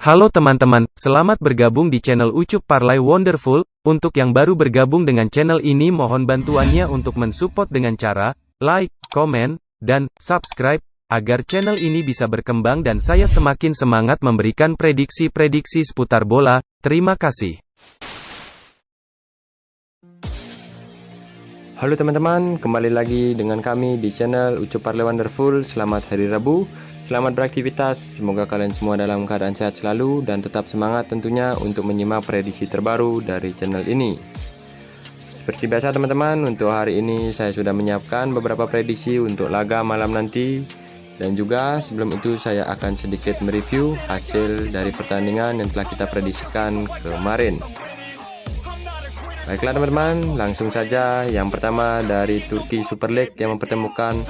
Halo teman-teman, selamat bergabung di channel Ucup Parlay Wonderful. Untuk yang baru bergabung dengan channel ini mohon bantuannya untuk mensupport dengan cara like, komen, dan subscribe, agar channel ini bisa berkembang dan saya semakin semangat memberikan prediksi-prediksi seputar bola. Terima kasih. Halo teman-teman, kembali lagi dengan kami di channel Ucup Parlay Wonderful. Selamat hari Rabu, selamat beraktivitas. Semoga kalian semua dalam keadaan sehat selalu dan tetap semangat tentunya untuk menyimak prediksi terbaru dari channel ini. Seperti biasa teman-teman, untuk hari ini saya sudah menyiapkan beberapa prediksi untuk laga malam nanti. Dan juga sebelum itu saya akan sedikit mereview hasil dari pertandingan yang telah kita prediksikan kemarin. Baiklah teman-teman, langsung saja. Yang pertama dari Turki Super League yang mempertemukan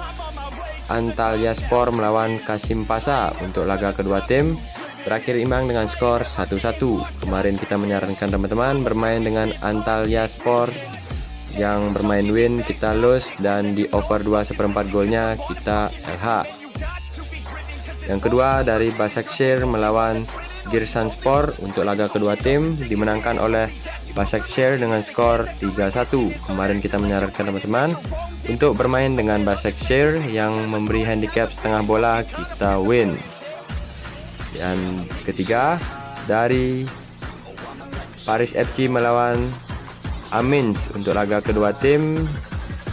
Antalyaspor melawan Kasimpasa. Untuk laga kedua tim berakhir imbang dengan skor 1-1. Kemarin kita menyarankan teman-teman bermain dengan Antalyaspor, yang bermain win kita lose, dan di over 2/4 golnya kita LH. Yang kedua dari Başakşehir melawan Giresunspor. Untuk laga kedua tim dimenangkan oleh Başakşehir dengan skor 3-1. Kemarin kita menyarankan teman-teman untuk bermain dengan Başakşehir yang memberi handicap setengah bola, kita win. Dan ketiga dari Paris FC melawan Amiens. Untuk laga kedua tim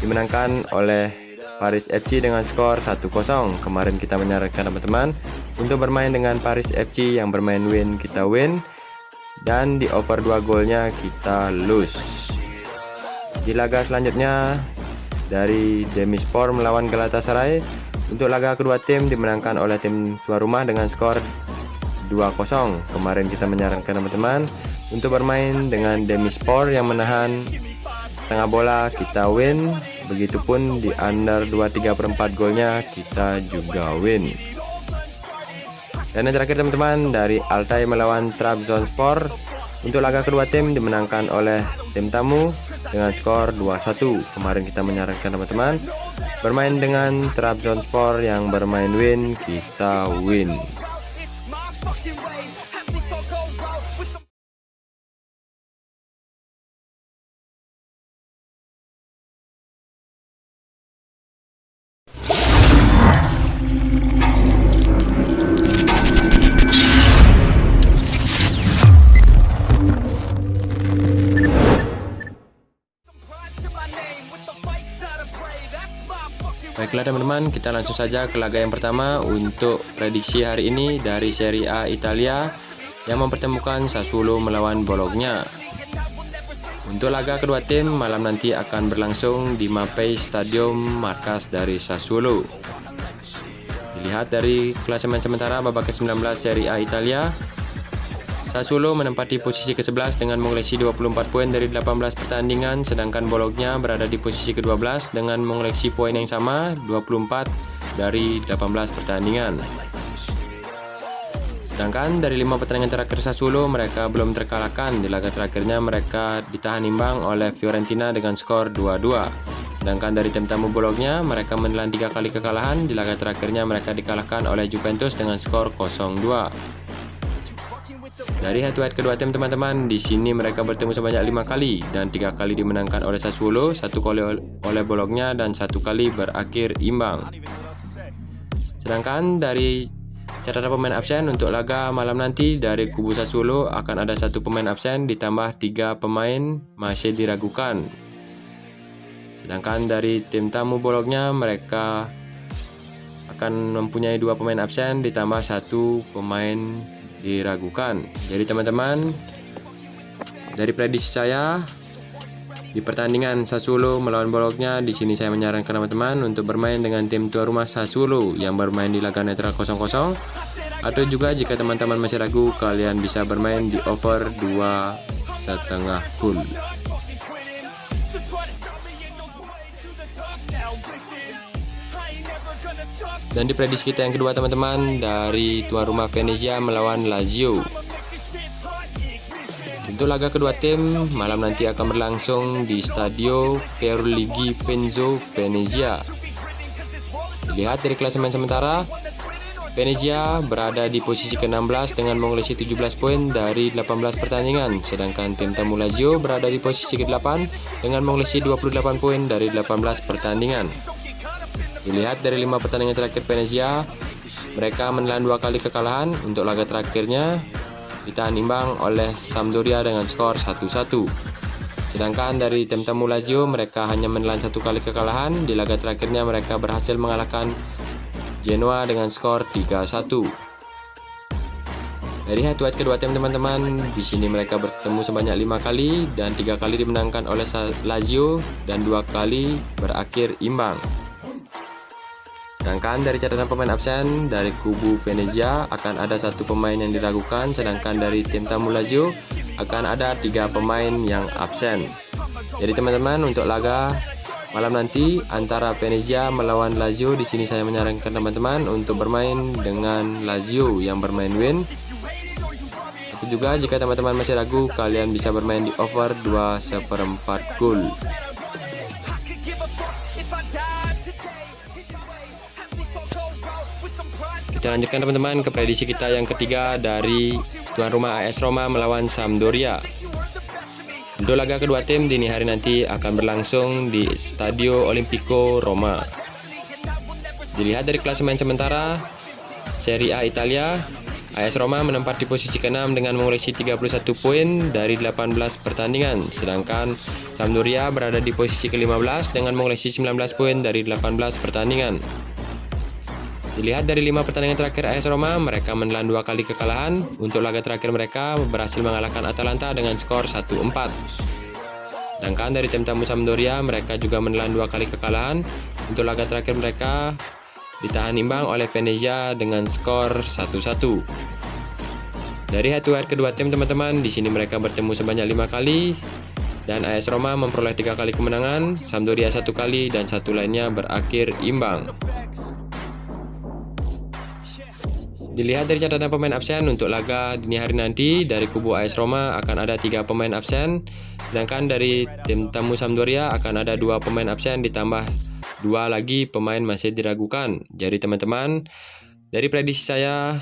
dimenangkan oleh Paris FC dengan skor 1-0. Kemarin kita menyarankan teman-teman untuk bermain dengan Paris FC yang bermain win, kita win, dan di over 2 golnya kita lose. Di laga selanjutnya dari Demirspor melawan Galatasaray. Untuk laga kedua tim dimenangkan oleh tim tuan rumah dengan skor 2-0. Kemarin kita menyarankan teman-teman untuk bermain dengan Demirspor yang menahan setengah bola, kita win. Begitupun di under 2/3/4 golnya kita juga win. Dan yang terakhir teman-teman dari Altay melawan Trabzonspor. Untuk laga kedua tim dimenangkan oleh tim tamu dengan skor 2-1. Kemarin kita menyarankan teman-teman bermain dengan Trabzonspor yang bermain win, kita win. Baiklah teman-teman, kita langsung saja ke laga yang pertama untuk prediksi hari ini dari Serie A Italia yang mempertemukan Sassuolo melawan Bologna. Untuk laga kedua tim malam nanti akan berlangsung di Mapei Stadium, markas dari Sassuolo. Dilihat dari klasemen sementara babak ke-19 Serie A Italia, Sassuolo menempati posisi ke-11 dengan mengoleksi 24 poin dari 18 pertandingan, sedangkan Bologna berada di posisi ke-12 dengan mengoleksi poin yang sama, 24 dari 18 pertandingan. Sedangkan dari 5 pertandingan terakhir Sassuolo, mereka belum terkalahkan. Di laga terakhirnya mereka ditahan imbang oleh Fiorentina dengan skor 2-2. Sedangkan dari tim tamu Bologna, mereka menelan 3 kali kekalahan. Di laga terakhirnya mereka dikalahkan oleh Juventus dengan skor 0-2. Dari head-to-head kedua tim teman-teman, di sini mereka bertemu sebanyak 5 kali dan 3 kali dimenangkan oleh Sassuolo, 1 kali oleh Bologna, dan 1 kali berakhir imbang. Sedangkan dari catatan pemain absen untuk laga malam nanti, dari kubu Sassuolo akan ada 1 pemain absen ditambah 3 pemain masih diragukan. Sedangkan dari tim tamu Bologna, mereka akan mempunyai 2 pemain absen ditambah 1 pemain diragukan. Jadi teman-teman, dari prediksi saya di pertandingan Sassuolo melawan Bologna, di sini saya menyarankan teman-teman untuk bermain dengan tim tuan rumah Sassuolo yang bermain di laga netral 0-0. Atau juga jika teman-teman masih ragu, kalian bisa bermain di over 2,5 full. Dan di prediksi kita yang kedua teman-teman, dari tuan rumah Venezia melawan Lazio. Untuk laga kedua tim malam nanti akan berlangsung di Stadio Pierluigi Penzo, Venezia. Dilihat dari klasemen sementara, Venezia berada di posisi ke-16 dengan mengoleksi 17 poin dari 18 pertandingan, sedangkan tim tamu Lazio berada di posisi ke-8 dengan mengoleksi 28 poin dari 18 pertandingan. Dilihat dari 5 pertandingan terakhir Venezia, mereka menelan 2 kali kekalahan. Untuk laga terakhirnya ditahan imbang oleh Sampdoria dengan skor 1-1. Sedangkan dari tim tamu Lazio, mereka hanya menelan 1 kali kekalahan. Di laga terakhirnya mereka berhasil mengalahkan Genoa dengan skor 3-1. Dari head to head kedua tim teman-teman, di sini mereka bertemu sebanyak 5 kali dan 3 kali dimenangkan oleh Lazio dan 2 kali berakhir imbang. Sedangkan dari catatan pemain absen, dari kubu Venezia akan ada 1 pemain yang diragukan, sedangkan dari tim tamu Lazio akan ada 3 pemain yang absen. Jadi teman-teman, untuk laga malam nanti antara Venezia melawan Lazio, di sini saya menyarankan teman-teman untuk bermain dengan Lazio yang bermain win. Atau juga jika teman-teman masih ragu, kalian bisa bermain di over 2/4 gol. Kita lanjutkan teman-teman ke prediksi kita yang ketiga dari tuan rumah AS Roma melawan Sampdoria. Untuk laga kedua tim dini hari nanti akan berlangsung di Stadio Olimpico Roma. Dilihat dari klasemen sementara Serie A Italia, AS Roma menempati posisi ke-6 dengan mengoleksi 31 poin dari 18 pertandingan, sedangkan Sampdoria berada di posisi ke-15 dengan mengoleksi 19 poin dari 18 pertandingan. Dilihat dari 5 pertandingan terakhir AS Roma, mereka menelan 2 kali kekalahan. Untuk laga terakhir mereka berhasil mengalahkan Atalanta dengan skor 1-4. Sedangkan dari tim tamu Sampdoria, mereka juga menelan 2 kali kekalahan. Untuk laga terakhir mereka ditahan imbang oleh Venezia dengan skor 1-1. Dari head to head kedua tim teman-teman, di sini mereka bertemu sebanyak 5 kali dan AS Roma memperoleh 3 kali kemenangan, Sampdoria 1 kali dan 1 lainnya berakhir imbang. Dilihat dari catatan pemain absen, untuk laga dini hari nanti dari kubu AS Roma akan ada 3 pemain absen, sedangkan dari tim tamu Sampdoria akan ada 2 pemain absen ditambah 2 lagi pemain masih diragukan. Jadi teman-teman, dari prediksi saya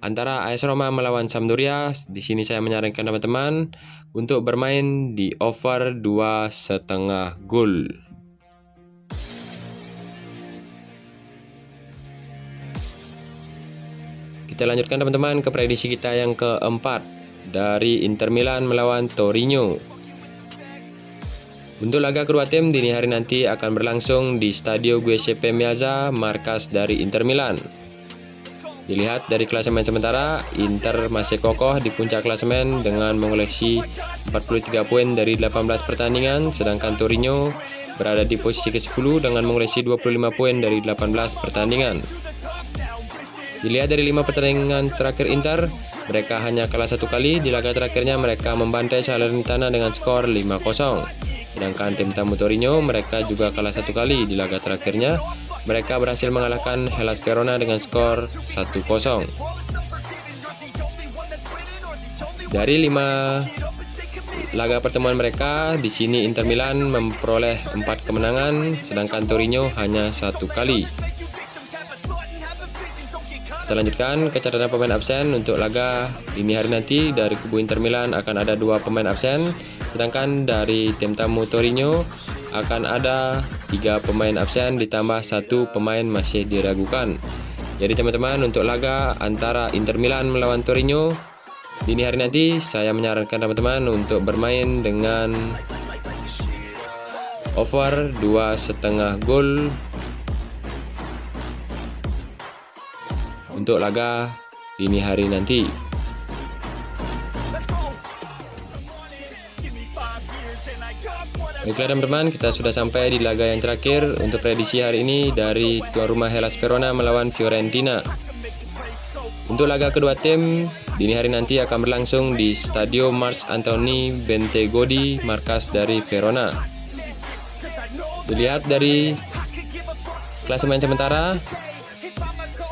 antara AS Roma melawan Sampdoria, di sini saya menyarankan teman-teman untuk bermain di over 2,5 gol. Kita lanjutkan teman-teman ke prediksi kita yang keempat dari Inter Milan melawan Torino. Untuk laga kedua tim dini hari nanti akan berlangsung di Stadio Giuseppe Meazza, markas dari Inter Milan. Dilihat dari klasemen sementara, Inter masih kokoh di puncak klasemen dengan mengoleksi 43 poin dari 18 pertandingan, sedangkan Torino berada di posisi ke-10 dengan mengoleksi 25 poin dari 18 pertandingan. Dilihat dari 5 pertandingan terakhir Inter, mereka hanya kalah 1 kali. Di laga terakhirnya mereka membantai Salernitana dengan skor 5-0. Sedangkan tim tamu Torino, mereka juga kalah 1 kali. Di laga terakhirnya, mereka berhasil mengalahkan Hellas Verona dengan skor 1-0. Dari 5 laga pertemuan mereka, di sini Inter Milan memperoleh 4 kemenangan, sedangkan Torino hanya 1 kali. Kita lanjutkan ke catatan pemain absen. Untuk laga dini hari nanti dari kubu Inter Milan akan ada 2 pemain absen, sedangkan dari tim tamu Torino akan ada 3 pemain absen ditambah 1 pemain masih diragukan. Jadi teman-teman, untuk laga antara Inter Milan melawan Torino dini hari nanti, saya menyarankan teman-teman untuk bermain dengan over 2,5 gol untuk laga dini hari nanti. Baiklah teman-teman, kita sudah sampai di laga yang terakhir untuk prediksi hari ini dari tuan rumah Hellas Verona melawan Fiorentina. Untuk laga kedua tim dini hari nanti akan berlangsung di Stadio Marc Antoni Bentegodi, markas dari Verona. Dilihat dari klasemen sementara,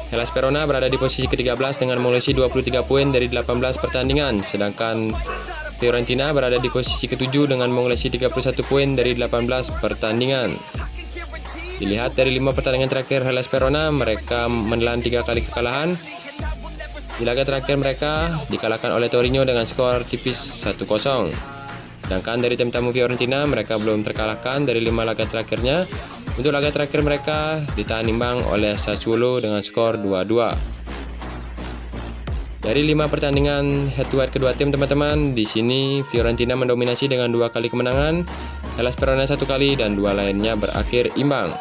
Hellas Verona berada di posisi ke-13 dengan mengoleksi 23 poin dari 18 pertandingan, sedangkan Fiorentina berada di posisi ke-7 dengan mengoleksi 31 poin dari 18 pertandingan. Dilihat dari 5 pertandingan terakhir Hellas Verona, mereka menelan 3 kali kekalahan. Di laga terakhir mereka dikalahkan oleh Torino dengan skor tipis 1-0. Sedangkan dari tim tamu Fiorentina, mereka belum terkalahkan dari 5 laga terakhirnya. Untuk laga terakhir mereka ditahan imbang oleh Sassuolo dengan skor 2-2. Dari 5 pertandingan head to head kedua tim teman-teman, di sini Fiorentina mendominasi dengan 2 kali kemenangan, Hellas Verona 1 kali, dan 2 lainnya berakhir imbang.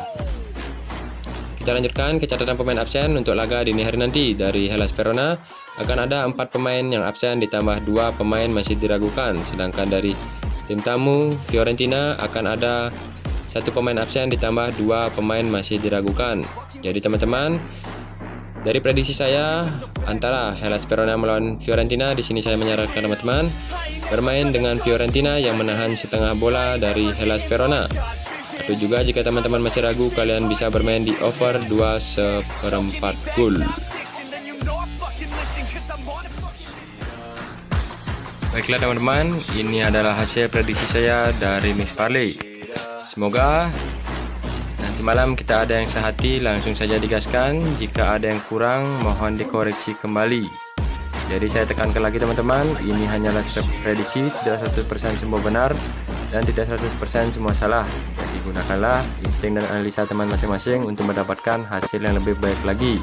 Kita lanjutkan ke catatan pemain absen untuk laga dini hari nanti. Dari Hellas Verona akan ada 4 pemain yang absen ditambah 2 pemain masih diragukan. Sedangkan dari tim tamu Fiorentina akan ada 1 pemain absen ditambah 2 pemain masih diragukan. Jadi teman-teman, dari prediksi saya antara Hellas Verona melawan Fiorentina, di sini saya menyarankan teman-teman bermain dengan Fiorentina yang menahan setengah bola dari Hellas Verona. Atau juga jika teman-teman masih ragu, kalian bisa bermain di over 2/4 gol. Baiklah teman-teman, ini adalah hasil prediksi saya dari Mix Parlay. Semoga nanti malam kita ada yang sehati, langsung saja digaskan. Jika ada yang kurang, mohon dikoreksi kembali. Jadi saya tekankan lagi teman-teman, ini hanyalah prediksi, tidak 100% semua benar dan tidak 100% semua salah. Jadi gunakanlah insting dan analisa teman masing-masing untuk mendapatkan hasil yang lebih baik lagi.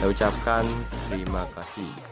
Saya ucapkan terima kasih.